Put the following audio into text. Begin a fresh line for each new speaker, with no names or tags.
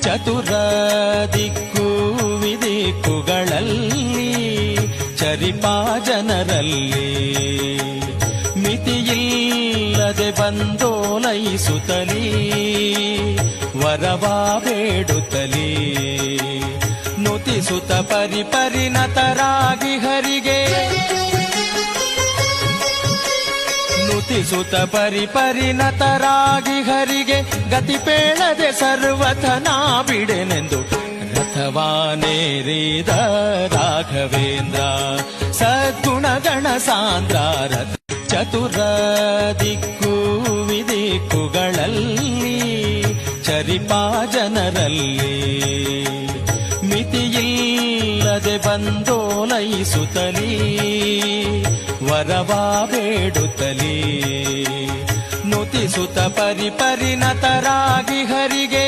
ಚತುರ ದಿಕ್ಕು ವಿದಿಕ್ಕುಗಳಲ್ಲಿ ಚರಿಪಾ ಜನರಲ್ಲಿ ಮಿತಿಯಿಲ್ಲದೆ ಬಂದೋಲೈಸುತ್ತಲೀ ವರವಾ ಬೇಡುತ್ತಲೀ ನುತಿಸುತ್ತ ಪರಿಪರಿಣತರಾಗಿ ಹರಿಗೆ ನುತಿಸುತ್ತ ಪರಿಪರಿಣತರಾಗಿ ಹರಿಗೆ ಗತಿಪೇಳದೆ ಸರ್ವಥನಾ ಬಿಡೆನೆಂದು ರಥವಾನೇರಿದ ರಾಘವೇಂದ್ರ ಸದ್ಗುಣಗಣ ಸಾಂದ್ರ ರಥ ಚತುರ ದಿಕ್ಕು ವಿದಿಕ್ಕುಗಳಲ್ಲಿ ಚರಿಪಾ ಜನರಲ್ಲಿ ಮಿತಿಯಿಲ್ಲದೆ ಬಂದೋಲೈಸುತ್ತಲೀ ವರವಾ ಬೇಡುತ್ತಲೀ ನುತಿಸುತ್ತ ಪರಿಪರಿಣತರಾಗಿ ಹರಿಗೆ